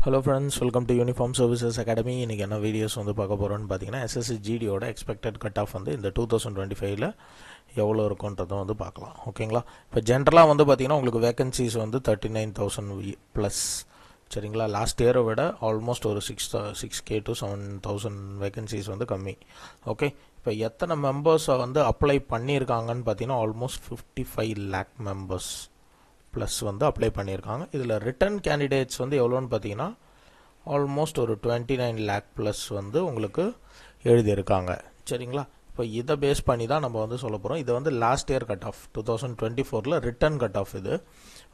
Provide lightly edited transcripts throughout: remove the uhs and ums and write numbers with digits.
Hello friends, welcome to Uniform Services Academy. இன்னைக்கு என்ன videos வந்து பார்க்க போகிறோன்னு பார்த்தீங்கன்னா SSC GDயோட எக்ஸ்பெக்டட் கட் ஆஃப் வந்து இந்த 2025ல் எவ்வளோ இருக்குன்றதை வந்து பார்க்கலாம். ஓகேங்களா? இப்போ ஜென்ரலாக வந்து பார்த்தீங்கன்னா உங்களுக்கு வேகன்சிஸ் வந்து 39,000 ப்ளஸ். சரிங்களா? லாஸ்ட் இயரை விட ஆல்மோஸ்ட் ஒரு 6K to 7,000 வேகன்சிஸ் வந்து கம்மி. ஓகே, இப்போ எத்தனை மெம்பர்ஸை வந்து அப்ளை பண்ணியிருக்காங்கன்னு பார்த்தீங்கன்னா ஆல்மோஸ்ட் 55 lakh மெம்பர்ஸ் ப்ளஸ் வந்து அப்ளை பண்ணியிருக்காங்க. இதில் ரிட்டன் கேண்டிடேட்ஸ் வந்து எவ்வளோன்னு பார்த்தீங்கன்னா ஆல்மோஸ்ட் ஒரு 29 lakh ப்ளஸ் வந்து உங்களுக்கு எழுதியிருக்காங்க. சரிங்களா? இப்போ இதை பேஸ் பண்ணி தான் நம்ம வந்து சொல்ல போகிறோம். இது வந்து லாஸ்ட் இயர் கட் ஆஃப் 2024ல் ரிட்டன் கட் ஆஃப் இது.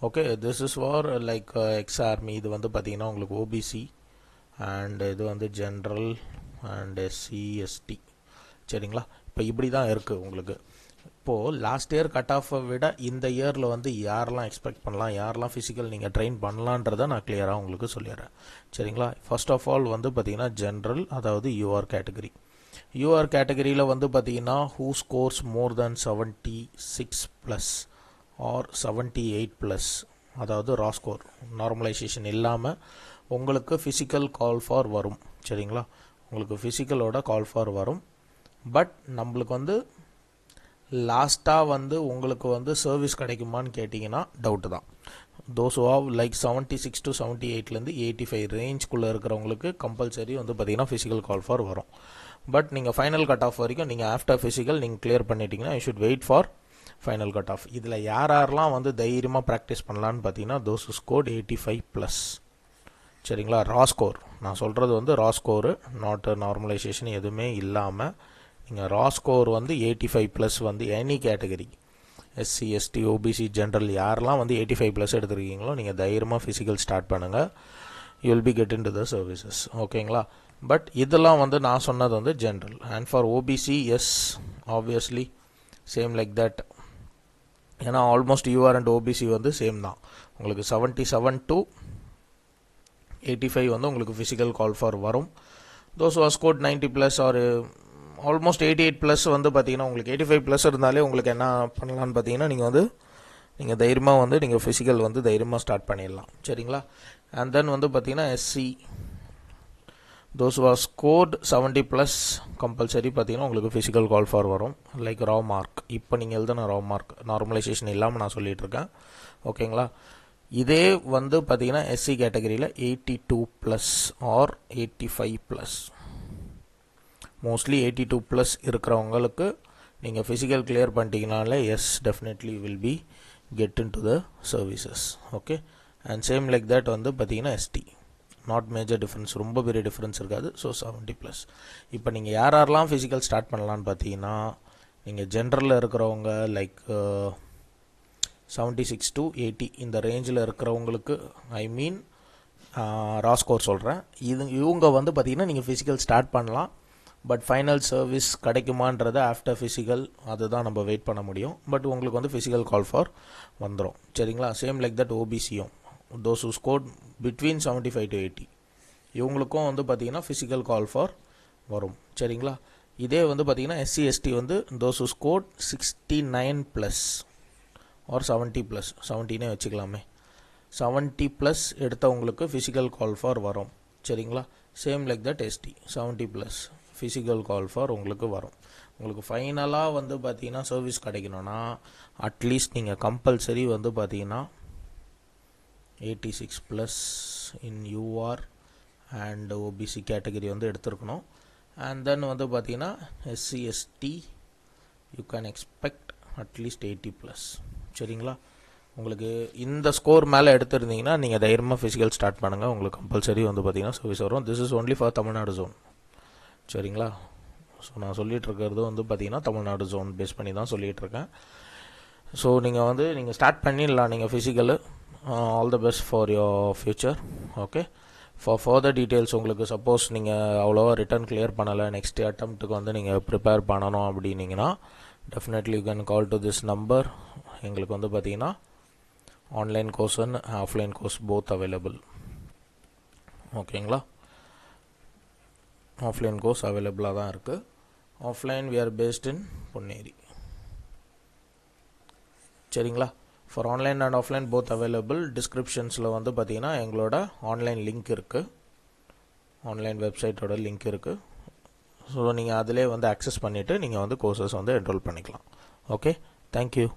Okay, this is for like X army. இது வந்து பார்த்தீங்கன்னா உங்களுக்கு ஓபிசி அண்ட் இது வந்து ஜென்ரல் அண்ட் எஸ்சி எஸ்டி. சரிங்களா? இப்போ இப்படி தான் இருக்குது உங்களுக்கு. இப்போது லாஸ்ட் இயர் கட் ஆஃபை விட இந்த இயரில் வந்து யாரெல்லாம் எக்ஸ்பெக்ட் பண்ணலாம், யாரெல்லாம் ஃபிசிக்கல் நீங்கள் ட்ரெயின் பண்ணலான்றதை நான் கிளியராக உங்களுக்கு சொல்லிடுறேன். சரிங்களா? ஃபர்ஸ்ட் ஆஃப் ஆல் வந்து பார்த்தீங்கன்னா ஜென்ரல், அதாவது யூஆர் கேட்டகரி. யூஆர் கேட்டகரியில் வந்து பார்த்தீங்கன்னா who scores more than 76 plus or 78 plus, அதாவது ரா ஸ்கோர் நார்மலைசேஷன் இல்லாமல் உங்களுக்கு ஃபிசிக்கல் கால் ஃபார் வரும். சரிங்களா? உங்களுக்கு ஃபிசிக்கலோட கால் ஃபார் வரும். பட் நம்மளுக்கு வந்து லாஸ்ட்டாக வந்து உங்களுக்கு வந்து சர்வீஸ் கிடைக்குமான்னு கேட்டிங்கன்னா டவுட்டு தான். தோஸ் ஹவ் லைக் 76 to 78லேருந்து 85 ரேஞ்சுக்குள்ளே இருக்கிறவங்களுக்கு கம்பல்சரி வந்து பார்த்திங்கன்னா ஃபிசிக்கல் கால் ஃபார் வரும். பட் நீங்கள் ஃபைனல் கட் ஆஃப் வரைக்கும் நீங்கள் ஆஃப்டர் ஃபிசிக்கல் நீங்கள் கிளியர் பண்ணிட்டீங்கன்னா you should wait for final cut off. இதில் யாரெல்லாம் வந்து தைரியமாக ப்ராக்டிஸ் பண்ணலான்னு பார்த்தீங்கன்னா தோஸ் ஸ்கோர் 85 ப்ளஸ். சரிங்களா? ரா ஸ்கோர் நான் சொல்கிறது வந்து ரா ஸ்கோரு, நாட் நார்மலைசேஷன் எதுவுமே இல்லாமல் நீங்கள் ரா ஸ்கோர் வந்து 85 ப்ளஸ் வந்து any category SC ST OBC general யாரெல்லாம் வந்து 85 ப்ளஸ் எடுத்துருக்கீங்களோ நீங்கள் தைரியமாக ஃபிசிக்கல் ஸ்டார்ட் பண்ணுங்கள். You will be get into the services. ஓகேங்களா? பட் இதெல்லாம் வந்து நான் சொன்னது வந்து general. And for OBC yes obviously same like that. ஏன்னா ஆல்மோஸ்ட் யூஆர் அண்ட் ஓபிசி வந்து சேம் தான். உங்களுக்கு 77 to 85 வந்து உங்களுக்கு ஃபிசிக்கல் கால் ஃபார் வரும். Those who scored 90 plus are almost 88 plus வந்து பார்த்தீங்கன்னா உங்களுக்கு 85 ப்ளஸ் இருந்தாலே உங்களுக்கு என்ன பண்ணலான்னு பார்த்தீங்கன்னா நீங்கள் தைரியமாக வந்து நீங்கள் ஃபிசிக்கல் வந்து தைரியமாக ஸ்டார்ட் பண்ணிடலாம். சரிங்களா? அண்ட் தென் வந்து பார்த்தீங்கன்னா SC those who are scored 70 plus compulsory பார்த்தீங்கன்னா உங்களுக்கு ஃபிசிக்கல் கால் ஃபார் வரும். லைக் ரா மார்க், இப்போ நீங்கள் எழுதுன ரா மார்க் நார்மலைசேஷன் இல்லாமல் நான் சொல்லிகிட்டு இருக்கேன். ஓகேங்களா? இதே வந்து பார்த்தீங்கன்னா எஸ்சி கேட்டகரியில் 82 plus or 85 plus, mostly 82 plus இருக்கிறவங்களுக்கு நீங்கள் ஃபிசிக்கல் கிளியர் பண்ணிட்டீங்கனாலே yes definitely will be get into the services. Okay, and same like that வந்து பார்த்தீங்கன்னா எஸ்டி நாட் மேஜர் டிஃப்ரென்ஸ், ரொம்ப பெரிய டிஃப்ரென்ஸ் இருக்காது. So 70 plus. இப்போ நீங்கள் யாரெல்லாம் ஃபிசிக்கல் ஸ்டார்ட் பண்ணலான்னு பார்த்தீங்கன்னா நீங்கள் ஜென்ரலில் இருக்கிறவங்க லைக் 76 to 80 இந்த ரேஞ்சில் இருக்கிறவங்களுக்கு ஐ மீன் ரா ஸ்கோர் சொல்கிறேன். இவங்க வந்து பார்த்தீங்கன்னா நீங்கள் ஃபிசிக்கல் ஸ்டார்ட் பண்ணலாம். பட் ஃபைனல் சர்வீஸ் கிடைக்குமான்றது ஆஃப்டர் ஃபிசிக்கல் அதுதான் நம்ம வெயிட் பண்ண முடியும். பட் உங்களுக்கு வந்து ஃபிசிக்கல் கால் ஃபார் வந்துடும். சரிங்களா? சேம் லைக் தட் ஓபிசியும் those who scored between 75 to 80 இவங்களுக்கும் வந்து பார்த்தீங்கன்னா ஃபிசிக்கல் கால் ஃபார் வரும். சரிங்களா? இதே வந்து பார்த்தீங்கன்னா எஸ்சி எஸ்டி வந்து those who scored 69 plus or 70 plus, 70னே வச்சுக்கலாமே, 70 ப்ளஸ் எடுத்தவங்களுக்கு ஃபிசிக்கல் கால் ஃபார் வரும். சரிங்களா? Same like that ST 70 plus physical call for உங்களுக்கு வரும். உங்களுக்கு ஃபைனலாக வந்து பார்த்தீங்கன்னா சர்வீஸ் கிடைக்கணும்னா அட்லீஸ்ட் நீங்கள் கம்பல்சரி வந்து பார்த்தீங்கன்னா 86 plus in U R and OBC category வந்து எடுத்துருக்கணும். அண்ட் தென் வந்து பார்த்தீங்கன்னா SC ST you can expect at least 80 plus. சரிங்களா? உங்களுக்கு இந்த ஸ்கோர் மேலே எடுத்துருந்தீங்கன்னா நீங்கள் தைரியமாக ஃபிசிக்கல் ஸ்டார்ட் பண்ணுங்கள். உங்களுக்கு கம்பல்சரி வந்து பார்த்தீங்கன்னா சர்வீஸ் வரும். This is only for Tamil Nadu zone. சரிங்களா? ஸோ நான் சொல்லிகிட்டு இருக்கிறது வந்து பார்த்தீங்கன்னா தமிழ்நாடு ஜோன் பேஸ் பண்ணி தான் சொல்லிகிட்ருக்கேன். ஸோ நீங்கள் ஸ்டார்ட் பண்ணிடலாம் நீங்கள் physical. All the best for your future. Okay, for further details உங்களுக்கு சப்போஸ் நீங்கள் அவ்வளோவா ரிட்டர்ன் கிளியர் பண்ணலை, நெக்ஸ்ட் அட்டம்ப்ட்டுக்கு வந்து நீங்கள் ப்ரிப்பேர் பண்ணணும் அப்படின்னீங்கன்னா definitely you can call to this number. எங்களுக்கு வந்து பார்த்தீங்கன்னா online course and offline course both available. ஓகேங்களா? ஆஃப்லைன் கோர்ஸ் அவைலபிளாக தான் இருக்குது. Offline we are based in Ponneri. சரிங்களா? For online and offline both available. டிஸ்கிரிப்ஷன்ஸில் வந்து பார்த்தீங்கன்னா எங்களோட ஆன்லைன் லிங்க் இருக்குது, ஆன்லைன் வெப்சைட்டோட லிங்க் இருக்குது. ஸோ நீங்கள் அதிலே வந்து அக்சஸ் பண்ணிவிட்டு நீங்கள் வந்து கோர்சஸ் வந்து என்ரோல் பண்ணிக்கலாம். Okay, thank you.